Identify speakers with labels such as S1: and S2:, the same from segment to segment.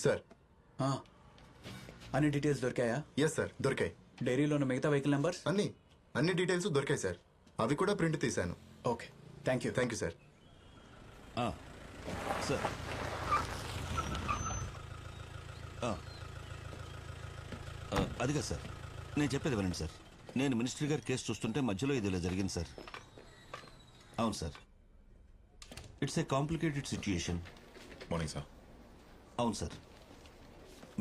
S1: Sir.
S2: అన్ని details దొరికాయా?
S1: Yes sir, దొరికాయి.
S2: డైరీలో ఉన్న మిగతా వెహికల్ నెంబర్స్
S1: అన్ని డీటెయిల్స్ దొరికాయి సార్. అవి కూడా ప్రింట్ తీశాను.
S2: Okay, thank you.
S1: Thank you sir.
S3: Sir అదిగా సార్, నేను చెప్పేది వినండి సార్. నేను మినిస్టర్ గారి కేసు చూస్తుంటే మధ్యలో ఇది ఇలా జరిగింది సార్. అవును sir, it's a complicated situation.
S4: Morning sir.
S3: అవును సార్,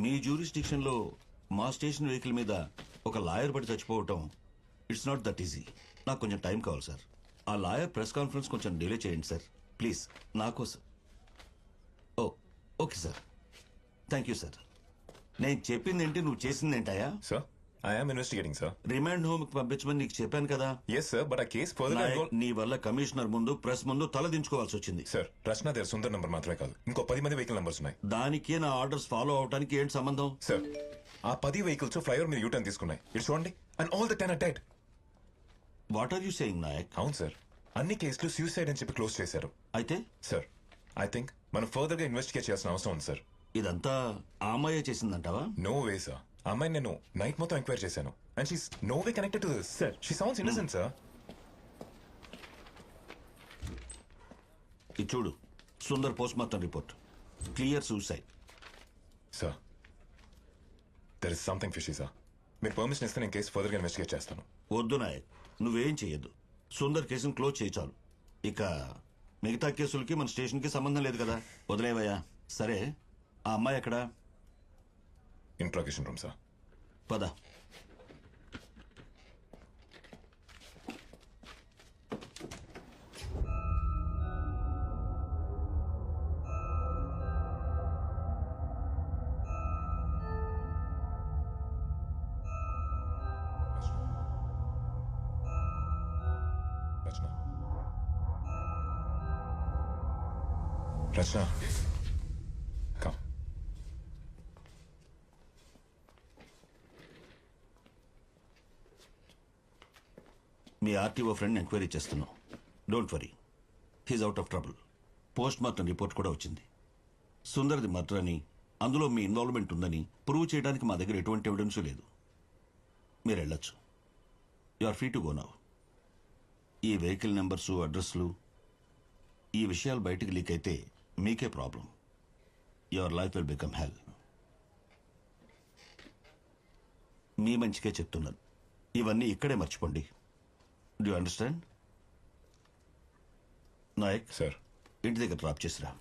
S3: మీ జ్యూరిస్డిక్షన్లో మా స్టేషన్ వెహికల్ మీద ఒక లాయర్ పడి చచ్చిపోవటం ఇట్స్ నాట్ దట్ ఈజీ. నాకు కొంచెం టైం కావాలి సార్. ఆ లాయర్ ప్రెస్ కాన్ఫరెన్స్ కొంచెం డిలే చేయండి సార్ ప్లీజ్, నా కోసం. Okay sir, thank you sir. నేను చెప్పింది ఏంటి, నువ్వు చేసింది ఏంటయా?
S4: Sir, I am investigating sir.
S3: Remand home కి పంపించమని నీకు చెప్పాను కదా.
S4: ఎస్ సార్, బట్ ఆ కేసు ఫర్దర్.
S3: నీ వల్ల కమిషనర్ ముందు ప్రెస్ ముందు తలదించుకోవాల్సి వచ్చింది.
S4: సార్, రచన దగ్గర సుందర్ నంబర్ మాత్రమే కాదు, ఇంకో 10 మంది వెహికల్ నంబర్స్ ఉన్నాయి.
S3: దానికి నా ఆర్డర్స్ ఫాలో అవడానికి ఏంటి సంబంధం?
S4: సార్, ఆ 10 వెహికల్స్ ఫ్లైఓవర్ మీద యూటర్న్ తీసుకున్నాయి. ఇటు చూడండి, and all the 10 are dead.
S3: What are you saying Nayak?
S4: అవును సార్, అన్ని కేసులు సూసైడ్ అని చెప్పి క్లోజ్ చేశారు.
S3: అయితే
S4: సార్, ఐ థింక్ మనం ఫర్దర్ గా ఇన్వెస్టిగేట్ చేయాల్సిన అవసరం ఉంది సార్.
S3: ఇదంతా ఆ అమ్మాయే చేసిందంటావా?
S4: No way sir. ఆ అమ్మాయిని నేను నైట్ మొత్తం ఎంక్వైరీ చేశాను and she's no way connected to this.
S2: Sir.
S4: She sounds innocent sir.
S3: ఇది చూడు, Sundar post mortem report, clear suicide.
S4: Sir, there is something fishy sir. మీరు పర్మిషన్ ఇస్తే నేను కేసు ఫర్దర్ గా ఇన్వెస్టిగేట్ చేస్తాను.
S3: వద్దు నాయక్, నువ్వేం చెయ్యొద్దు. సుందర్ కేసును క్లోజ్ చేయి చాలు. ఇక మిగతా కేసులకి మన స్టేషన్కి సంబంధం లేదు కదా, వదిలేవయ్యా. సరే, ఆ అమ్మాయి ఎక్కడా?
S4: Interrogation room sir.
S3: పద.
S4: రచన. రచన, come.
S3: మీ ఆర్టీఓ ఫ్రెండ్ ఎంక్వైరీ చేస్తున్నాం. Don't worry, he's out of trouble. Post mortem report కూడా వచ్చింది. సుందర్ది మర్డర్ అని, అందులో మీ ఇన్వాల్వ్మెంట్ ఉందని ప్రూవ్ చేయడానికి మా దగ్గర ఎటువంటి ఎవిడెన్స్ లేదు. మీరు వెళ్ళొచ్చు. You are free to go now. ఈ వెహికల్ నెంబర్సు, అడ్రస్లు, ఈ విషయాలు బయటికి లీక్ అయితే మీకే problem. Your life will become hell. మీ మంచికే చెప్తున్నాను. ఇవన్నీ ఇక్కడే మర్చిపోండి. Do understand? నాయక్
S4: సార్,
S3: ఇంటి దగ్గర డ్రాప్ చేసిరా.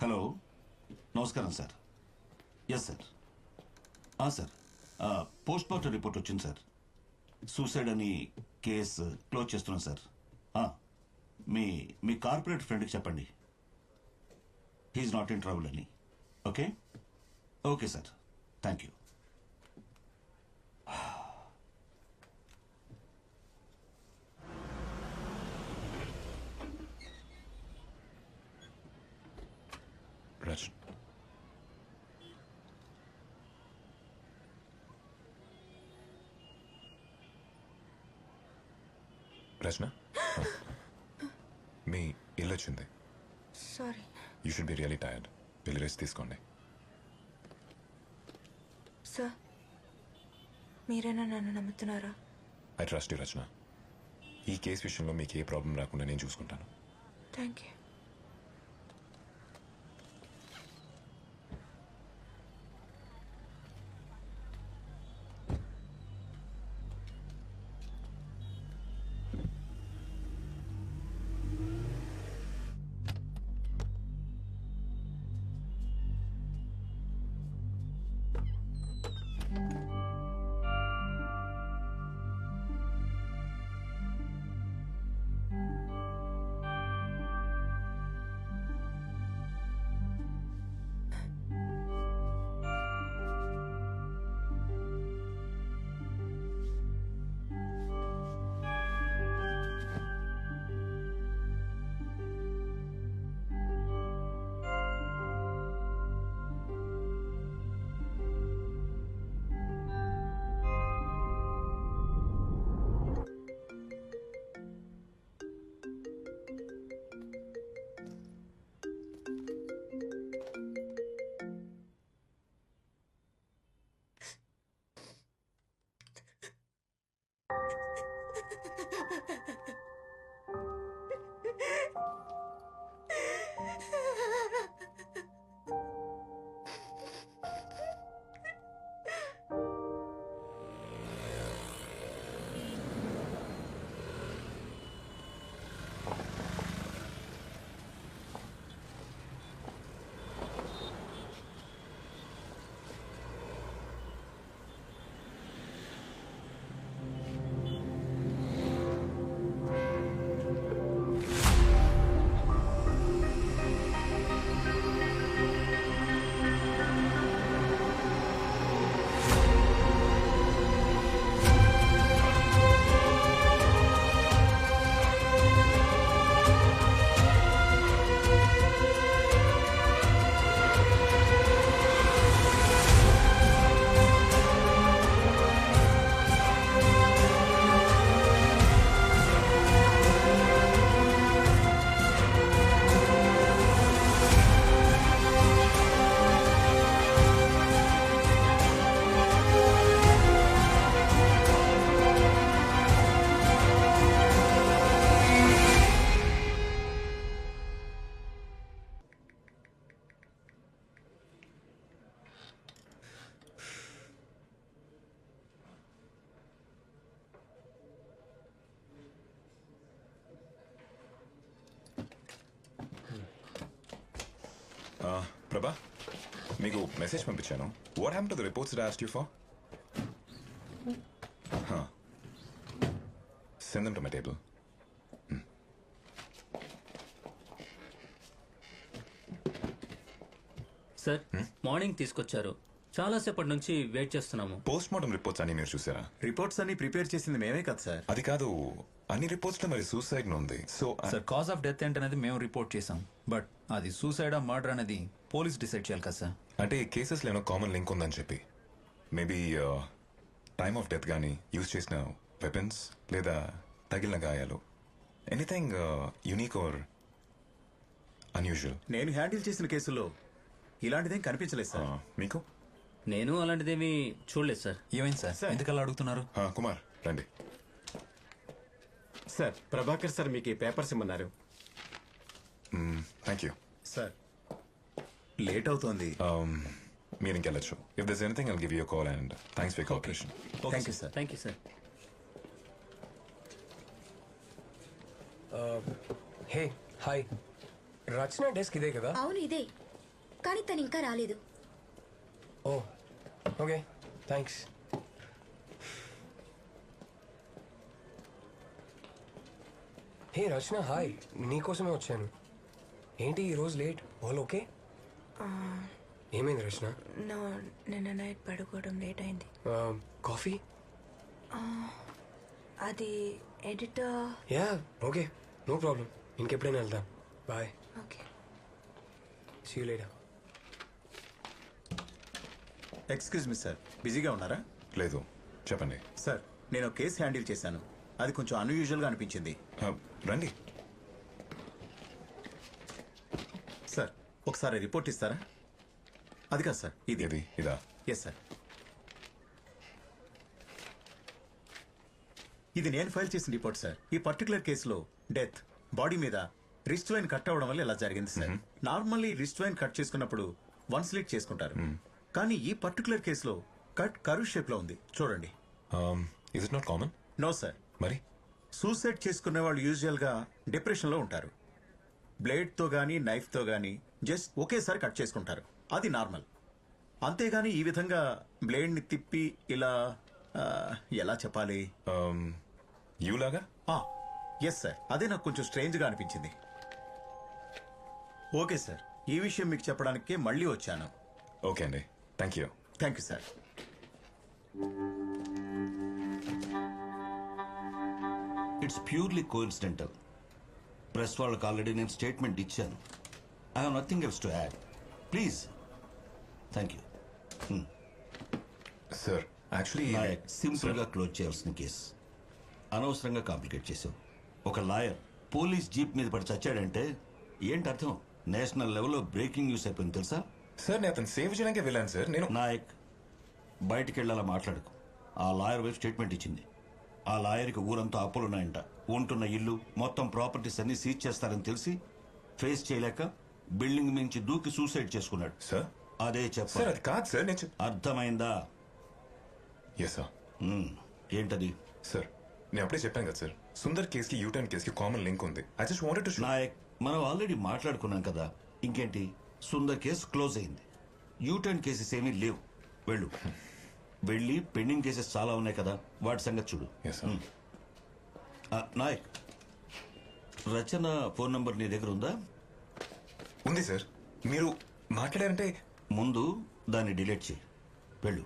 S3: హలో, నమస్కారం sir. Yes sir. Sir, post mortem report వచ్చింది సార్. సూసైడ్ అని కేసు క్లోజ్ చేస్తున్నాం సార్. మీ మీ కార్పొరేట్ ఫ్రెండ్కి చెప్పండి, హీఈస్ నాట్ ఇన్ ట్రబుల్ అని. Okay okay sir, thank you.
S4: Rachana. Rachana, మీ ఇల్లు వచ్చింది.
S5: Sorry.
S4: You should be really tired. వెళ్ళి రెస్ట్ తీసుకోండి.
S5: సార్, మీరైనా నన్ను నమ్ముతున్నారా?
S4: I trust you Rachana. ఈ కేసు విషయంలో మీకు ఏ ప్రాబ్లం రాకుండా నేను చూసుకుంటాను.
S5: Thank you.
S4: ప్రభా మీకు మెసేజ్ పంపించాను. What happened to the reports that I asked you for? Send them to my table.
S6: Sir morning తీసుకొచ్చారు. చాలాసేపటి నుంచి వెయిట్ చేస్తున్నాము.
S4: పోస్ట్ మార్టం రిపోర్ట్స్ అన్ని మీరు చూసారా?
S2: రిపోర్ట్స్ అన్ని ప్రిపేర్ చేసింది మేమే కదా సార్.
S4: అది కాదు, అన్ని రిపోర్ట్స్ లో మరి సూసైడ్ ఉంది. So
S7: sir cause of death ఏంటనేది మేము రిపోర్ట్ చేసాం, బట్ అది సూసైడ్ ఆ మర్డర్ అనేది పోలీస్ డిసైడ్ చేయాలి కదా సార్.
S4: అంటే ఈ కేసెస్ లో ఏమో కామన్ లింక్ ఉందని చెప్పి మేబీ టైమ్ ఆఫ్ డెత్ కానీ యూజ్ చేసిన వెపన్స్ లేదా తగిలిన గాయాలు ఎనీథింగ్ యూనిక్ ఆర్ అన్యూజువల్.
S2: నేను హ్యాండిల్ చేసిన కేసుల్లో ఇలాంటిదేం కనిపించలేదు సార్.
S4: మీకు?
S6: నేను అలాంటిదేమీ చూడలేదు సార్.
S7: ఏమైంది సార్, ఎందుకలా అడుగుతున్నారు?
S4: కుమార్ రండి.
S8: సార్ ప్రభాకర్ సార్ మీకు ఈ పేపర్స్ ఇమ్మన్నారు.
S4: Thank you.
S2: సార్ లేట్ అవుతోంది.
S4: మీరు ఇంకెళ్ళచ్చు. If there's anything I'll give you call and thanks for cooperation.
S2: Thank you sir.
S6: Thank you sir.
S8: Hey hi, Rachana desk ఇదే కదా?
S9: అవును ఇదే, కానీ తను ఇంకా రాలేదు.
S8: Oh okay thanks. Hey Rachana hi, నీకోసమే వచ్చాను. ఏంటి ఈరోజు లేట్? All okay? ఏమైంది రచన?
S5: నా నిన్న నైట్ పడుకోవడం లేట్ అయింది.
S8: కాఫీ?
S5: అది editor.
S8: Yeah okay, no problem. ఇంకెప్పుడైనా వెళ్దాం. Bye.
S5: Okay.
S8: See you later.
S2: Excuse me sir, బిజీగా ఉన్నారా?
S4: లేదు, చెప్పండి.
S2: సార్ నేను ఒక కేసు హ్యాండిల్ చేశాను, అది కొంచెం అన్యూజువల్గా అనిపించింది.
S4: రండి.
S2: సార్ ఒకసారి రిపోర్ట్ ఇస్తారా? అది కాదు సార్, ఇది.
S4: ఇది ఇదా?
S2: Yes sir. ఇది నేను ఫైల్ చేసిన రిపోర్ట్ సార్. ఈ పర్టికులర్ కేసులో డెత్ బాడీ మీద రిస్ట్ వైన్ కట్ అవ్వడం వల్ల ఇలా జరిగింది సార్. నార్మల్లీ రిస్ట్ వైన్ కట్ చేసుకున్నప్పుడు వన్ స్లిట్ చేసుకుంటారు, కానీ ఈ పర్టికులర్ కేసులో కట్ కర్వ్ షేప్ లో ఉంది. చూడండి.
S4: Is it not common?
S2: No sir.
S4: మరి
S2: సూసైడ్ చేసుకునే వాళ్ళు యూజువల్ గా డిప్రెషన్ లో ఉంటారు. బ్లేడ్ తో గానీ నైఫ్ తో గానీ జస్ట్ ఒకేసారి కట్ చేసుకుంటారు, అది నార్మల్. అంతేగాని ఈ విధంగా బ్లేడ్ ని తిప్పి ఇలా ఎలా చెప్పాలి,
S4: యూ లాగా?
S2: ఎస్ సార్, అదే నాకు కొంచెం స్ట్రేంజ్ గా అనిపించింది. ఓకే సార్, ఈ విషయం మీకు చెప్పడానికే మళ్ళీ వచ్చాను.
S4: ఓకే అండి, thank you.
S2: Thank you sir.
S3: It's purely coincidental. Press వాళ్ళకి ఆల్రెడీ నేను స్టేట్మెంట్ ఇచ్చాను. I have nothing else to add. Please. Thank you.
S4: Sir actually
S3: simple గా క్లోజ్ చేయాల్సిన కేసు అనవసరంగా కాంప్లికేట్ చేసావు. ఒక లాయర్ పోలీస్ జీప్ మీద పడి చచ్చాడంటే ఏంటి అర్థం? నేషనల్ లెవెల్లో బ్రేకింగ్ న్యూస్ అయిపోయింది తెలుసా?
S4: సార్ నేను అతను సేవ్ చేయడానికే వెళ్ళాను సార్. నేను
S3: నాయక్ బయటికి వెళ్ళాలా మాట్లాడుకు. ఆ లాయర్ వైపు స్టేట్మెంట్ ఇచ్చింది. ఆ లాయర్కి ఊరంతా అప్పులున్నాయంట. ఉంటున్న ఇల్లు మొత్తం ప్రాపర్టీస్ అన్ని సీజ్ చేస్తారని తెలిసి ఫేస్ చేయలేక బిల్డింగ్ మించి దూకి సూసైడ్ చేసుకున్నాడు.
S4: సార్
S3: అదే
S4: సార్
S3: చెప్పారు.
S4: అది కాదు సార్. నేను
S3: అర్థమైందా?
S4: Yes sir.
S3: ఏంటది?
S4: సార్ నేను అప్పుడే చెప్పాను కదా సార్, సుందర్ కేసుకి యూటర్న్ కేసుకి కామన్ లింక్ ఉంది. I just wanted to show.
S3: Nayak మనం ఆల్రెడీ మాట్లాడుకున్నాం కదా, ఇంకేంటి? సుందర్ కేసు క్లోజ్ అయింది. యూటర్న్ కేసెస్ ఏమీ లేవు. వెళ్ళు. వెళ్ళి పెండింగ్ కేసెస్ చాలా ఉన్నాయి కదా, వాటి సంగతి చూడు.
S4: Yes sir.
S3: Nayak, Rachana phone number నీ దగ్గర ఉందా?
S4: ఉంది సార్. మీరు మాట్లాడారంటే
S3: ముందు దాన్ని డిలీట్ చేయి. వెళ్ళు.